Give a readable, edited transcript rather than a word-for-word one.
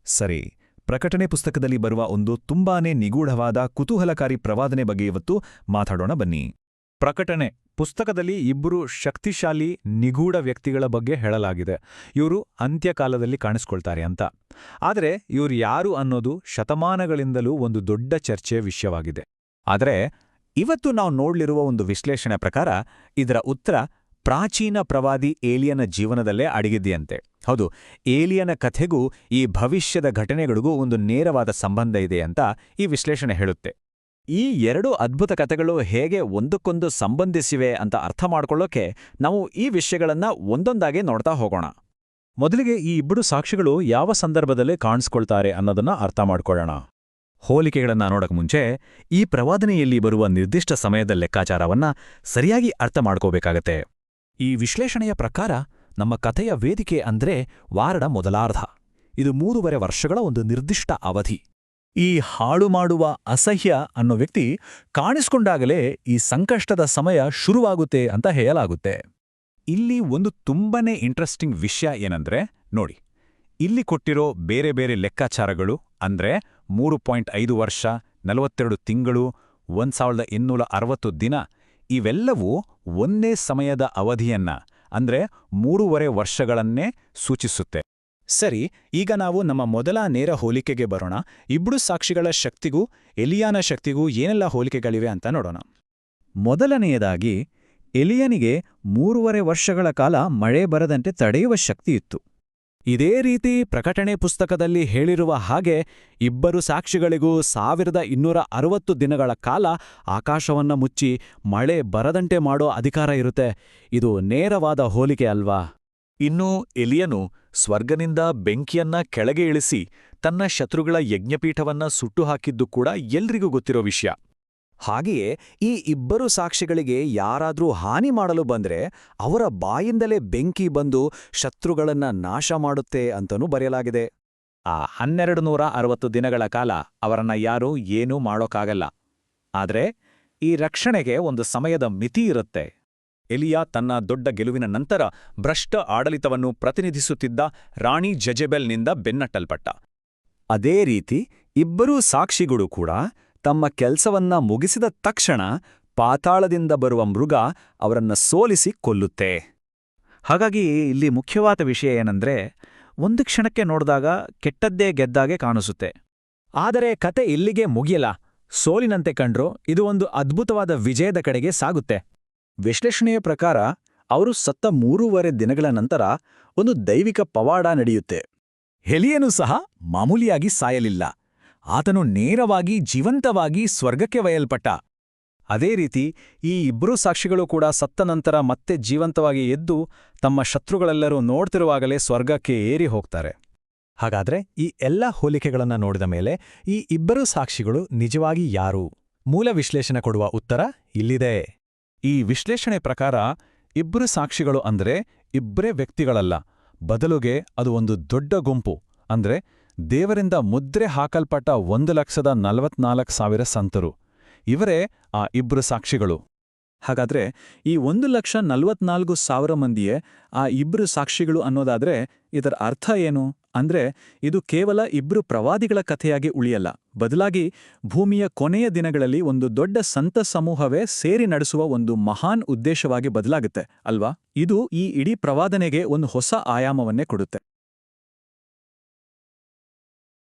ಸರಿ, ಪ್ರಕಟಣೆ ಪುಸ್ತಕದಲ್ಲಿ ಬರುವ ಒಂದು ತುಂಬಾನೇ ನಿಗೂಢವಾದ ಕುತೂಹಲಕಾರಿ ಪ್ರವಾದನೆ ಬಗ್ಗೆ ಇವತ್ತು ಮಾತಾಡೋಣ ಬನ್ನಿ. ಪ್ರಕಟಣೆ ಪುಸ್ತಕದಲ್ಲಿ ಇಬ್ಬರು ಶಕ್ತಿಶಾಲಿ ನಿಗೂಢ ವ್ಯಕ್ತಿಗಳ ಬಗ್ಗೆ ಹೇಳಲಾಗಿದೆ. ಇವರು ಅಂತ್ಯಕಾಲದಲ್ಲಿ ಕಾಣಿಸ್ಕೊಳ್ತಾರೆ ಅಂತ. ಆದರೆ ಇವರು ಯಾರು ಅನ್ನೋದು ಶತಮಾನಗಳಿಂದಲೂ ಒಂದು ದೊಡ್ಡ ಚರ್ಚೆಯ ವಿಷಯವಾಗಿದೆ. ಆದರೆ ಇವತ್ತು ನಾವು ನೋಡ್ಲಿರುವ ಒಂದು ವಿಶ್ಲೇಷಣೆ ಪ್ರಕಾರ ಇದರ ಉತ್ತರ ಪ್ರಾಚೀನ ಪ್ರವಾದಿ ಏಲಿಯನ ಜೀವನದಲ್ಲೇ ಅಡಗಿದೆಯಂತೆ. ಹೌದು, ಏಲಿಯನ ಕಥೆಗೂ ಈ ಭವಿಷ್ಯದ ಘಟನೆಗಳಿಗೂ ಒಂದು ನೇರವಾದ ಸಂಬಂಧ ಇದೆ ಅಂತ ಈ ವಿಶ್ಲೇಷಣೆ ಹೇಳುತ್ತೆ. ಈ ಎರಡು ಅದ್ಭುತ ಕಥೆಗಳು ಹೇಗೆ ಒಂದಕ್ಕೊಂದು ಸಂಬಂಧಿಸಿವೆ ಅಂತ ಅರ್ಥ ಮಾಡ್ಕೊಳ್ಳೋಕೆ ನಾವು ಈ ವಿಷಯಗಳನ್ನ ಒಂದೊಂದಾಗಿ ನೋಡ್ತಾ ಹೋಗೋಣ. ಮೊದಲಿಗೆ ಈ ಇಬ್ಬರು ಸಾಕ್ಷಿಗಳು ಯಾವ ಸಂದರ್ಭದಲ್ಲಿ ಕಾಣಿಸ್ಕೊಳ್ತಾರೆ ಅನ್ನೋದನ್ನ ಅರ್ಥ ಮಾಡ್ಕೊಳ್ಳೋಣ. ಹೋಲಿಕೆಗಳನ್ನ ನೋಡಕ್ ಮುಂಚೆ ಈ ಪ್ರವಾದನೆಯಲ್ಲಿ ಬರುವ ನಿರ್ದಿಷ್ಟ ಸಮಯದ ಲೆಕ್ಕಾಚಾರವನ್ನ ಸರಿಯಾಗಿ ಅರ್ಥ ಮಾಡ್ಕೋಬೇಕಾಗತ್ತೆ. ಈ ವಿಶ್ಲೇಷಣೆಯ ಪ್ರಕಾರ ನಮ್ಮ ಕಥೆಯ ವೇದಿಕೆ ಅಂದ್ರೆ ವಾರದ ಮೊದಲಾರ್ಧ. ಇದು 3.5 ವರ್ಷಗಳ ಒಂದು ನಿರ್ದಿಷ್ಟ ಅವಧಿ. ಈ ಹಾಳು ಮಾಡುವ ಅಸಹ್ಯ ಅನ್ನೋ ವ್ಯಕ್ತಿ ಕಾಣಿಸ್ಕೊಂಡಾಗಲೇ ಈ ಸಂಕಷ್ಟದ ಸಮಯ ಶುರುವಾಗುತ್ತೆ ಅಂತ ಹೇಳಲಾಗುತ್ತೆ. ಇಲ್ಲಿ ಒಂದು ತುಂಬಾನೇ ಇಂಟ್ರೆಸ್ಟಿಂಗ್ ವಿಷಯ ಏನಂದ್ರೆ ನೋಡಿ, ಇಲ್ಲಿ ಕೊಟ್ಟಿರೋ ಬೇರೆ ಬೇರೆ ಲೆಕ್ಕಾಚಾರಗಳು ಅಂದ್ರೆ 3.5 ವರ್ಷ, 42 ತಿಂಗಳು, 1860 ದಿನ ಇವೆಲ್ಲವೂ ಒಂದೇ ಸಮಯದ ಅವಧಿಯನ್ನ ಅಂದ್ರೆ 3.5 ವರ್ಷಗಳನ್ನೇ ಸೂಚಿಸುತ್ತೆ. ಸರಿ, ಈಗ ನಾವು ನಮ್ಮ ಮೊದಲ ನೇರ ಹೋಲಿಕೆಗೆ ಬರೋಣ. ಇಬ್ಬರು ಸಾಕ್ಷಿಗಳ ಶಕ್ತಿಗೂ ಎಲಿಯಾನ ಶಕ್ತಿಗೂ ಏನೆಲ್ಲ ಹೋಲಿಕೆಗಳಿವೆ ಅಂತ ನೋಡೋಣ. ಮೊದಲನೆಯದಾಗಿ, ಎಲಿಯನಿಗೆ 3.5 ವರ್ಷಗಳ ಕಾಲ ಮಳೆ ಬರದಂತೆ ತಡೆಯುವ ಶಕ್ತಿಯಿತ್ತು. ಇದೇ ರೀತಿ ಪ್ರಕಟಣೆ ಪುಸ್ತಕದಲ್ಲಿ ಹೇಳಿರುವ ಹಾಗೆ ಇಬ್ಬರು ಸಾಕ್ಷಿಗಳಿಗೂ 1260 ದಿನಗಳ ಕಾಲ ಆಕಾಶವನ್ನ ಮುಚ್ಚಿ ಮಳೆ ಬರದಂತೆ ಮಾಡೋ ಅಧಿಕಾರ ಇರುತ್ತೆ. ಇದು ನೇರವಾದ ಹೋಲಿಕೆ ಅಲ್ವಾ? ಇನ್ನು ಎಲಿಯನು ಸ್ವರ್ಗನಿಂದ ಬೆಂಕಿಯನ್ನ ಕೆಳಗೆ ಇಳಿಸಿ ತನ್ನ ಶತ್ರುಗಳ ಯಜ್ಞಪೀಠವನ್ನ ಸುಟ್ಟು ಹಾಕಿದ್ದು ಕೂಡ ಎಲ್ರಿಗೂ ಗೊತ್ತಿರೋ ವಿಷಯ. ಹಾಗೆಯೇ ಈ ಇಬ್ಬರು ಸಾಕ್ಷಿಗಳಿಗೆ ಯಾರಾದ್ರೂ ಹಾನಿ ಮಾಡಲು ಬಂದ್ರೆ ಅವರ ಬಾಯಿಂದಲೇ ಬೆಂಕಿ ಬಂದು ಶತ್ರುಗಳನ್ನ ನಾಶ ಮಾಡುತ್ತೆ ಅಂತನೂ ಬರೆಯಲಾಗಿದೆ. ಆ 1260 ದಿನಗಳ ಕಾಲ ಅವರನ್ನ ಯಾರೂ ಏನೂ ಮಾಡೋಕ್ಕಾಗಲ್ಲ. ಆದ್ರೆ ಈ ರಕ್ಷಣೆಗೆ ಒಂದು ಸಮಯದ ಮಿತಿ ಇರುತ್ತೆ. ಎಲಿಯಾ ತನ್ನ ದೊಡ್ಡ ಗೆಲುವಿನ ನಂತರ ಭ್ರಷ್ಟ ಆಡಳಿತವನ್ನು ಪ್ರತಿನಿಧಿಸುತ್ತಿದ್ದ ರಾಣಿ ಜೆಜೆಬೆಲ್ನಿಂದ ಬೆನ್ನಟ್ಟಲ್ಪಟ್ಟ. ಅದೇ ರೀತಿ ಇಬ್ಬರೂ ಸಾಕ್ಷಿಗಳು ಕೂಡ ತಮ್ಮ ಕೆಲಸವನ್ನ ಮುಗಿಸಿದ ತಕ್ಷಣ ಪಾತಾಳದಿಂದ ಬರುವ ಮೃಗ ಅವರನ್ನ ಸೋಲಿಸಿ ಕೊಲ್ಲುತ್ತೆ. ಹಾಗಾಗಿ ಇಲ್ಲಿ ಮುಖ್ಯವಾದ ವಿಷಯ ಏನಂದ್ರೆ, ಒಂದು ಕ್ಷಣಕ್ಕೆ ನೋಡಿದಾಗ ಕೆಟ್ಟದ್ದೇ ಗೆದ್ದಾಗೆ ಕಾಣಿಸುತ್ತೆ. ಆದರೆ ಕತೆ ಇಲ್ಲಿಗೆ ಮುಗಿಯಲ್ಲ. ಸೋಲಿನಂತೆ ಕಂಡ್ರೂ ಇದು ಒಂದು ಅದ್ಭುತವಾದ ವಿಜಯದ ಕಡೆಗೆ ಸಾಗುತ್ತೆ. ವಿಶ್ಲೇಷಣೆಯ ಪ್ರಕಾರ ಅವರು ಸತ್ತ 3.5 ದಿನಗಳ ನಂತರ ಒಂದು ದೈವಿಕ ಪವಾಡ ನಡೆಯುತ್ತೆ. ಎಲಿಯನು ಸಹ ಮಾಮೂಲಿಯಾಗಿ ಸಾಯಲಿಲ್ಲ. ಆತನು ನೇರವಾಗಿ ಜೀವಂತವಾಗಿ ಸ್ವರ್ಗಕ್ಕೆ ಒಯ್ಯಲ್ಪಟ್ಟ. ಅದೇ ರೀತಿ ಈ ಇಬ್ಬರೂ ಸಾಕ್ಷಿಗಳು ಕೂಡ ಸತ್ತ ನಂತರ ಮತ್ತೆ ಜೀವಂತವಾಗಿ ಎದ್ದು ತಮ್ಮ ಶತ್ರುಗಳೆಲ್ಲರೂ ನೋಡ್ತಿರುವಾಗಲೇ ಸ್ವರ್ಗಕ್ಕೆ ಏರಿ ಹೋಗ್ತಾರೆ. ಹಾಗಾದ್ರೆ ಈ ಎಲ್ಲ ಹೋಲಿಕೆಗಳನ್ನ ನೋಡಿದ ಮೇಲೆ ಈ ಇಬ್ಬರು ಸಾಕ್ಷಿಗಳು ನಿಜವಾಗಿ ಯಾರು? ಮೂಲ ವಿಶ್ಲೇಷಣೆ ಕೊಡುವ ಉತ್ತರ ಇಲ್ಲಿದೆ. ಈ ವಿಶ್ಲೇಷಣೆ ಪ್ರಕಾರ ಇಬ್ಬರು ಸಾಕ್ಷಿಗಳು ಅಂದ್ರೆ ಇಬ್ಬರೇ ವ್ಯಕ್ತಿಗಳಲ್ಲ, ಬದಲುಗೆ ಅದು ಒಂದು ದೊಡ್ಡ ಗುಂಪು. ಅಂದ್ರೆ ದೇವರಿಂದ ಮುದ್ರೆ ಹಾಕಲ್ಪಟ್ಟ 1,44,000 ಸಂತರು. ಇವರೇ ಆ ಇಬ್ಬರು ಸಾಕ್ಷಿಗಳು. ಹಾಗಾದ್ರೆ ಈ 1,44,000 ಮಂದಿಯೇ ಆ ಇಬ್ಬರು ಸಾಕ್ಷಿಗಳು ಅನ್ನೋದಾದ್ರೆ ಇದರ ಅರ್ಥ ಏನು? ಅಂದ್ರೆ ಇದು ಕೇವಲ ಇಬ್ರು ಪ್ರವಾದಿಗಳ ಕಥೆಯಾಗಿ ಉಳಿಯಲ್ಲ, ಬದಲಾಗಿ ಭೂಮಿಯ ಕೊನೆಯ ದಿನಗಳಲ್ಲಿ ಒಂದು ದೊಡ್ಡ ಸಂತ ಸಮೂಹವೇ ಸೇರಿ ನಡೆಸುವ ಒಂದು ಮಹಾನ್ ಉದ್ದೇಶವಾಗಿ ಬದಲಾಗುತ್ತೆ ಅಲ್ವಾ? ಇದು ಈ ಇಡೀ ಪ್ರವಾದನೆಗೆ ಒಂದು ಹೊಸ ಆಯಾಮವನ್ನೇ ಕೊಡುತ್ತೆ.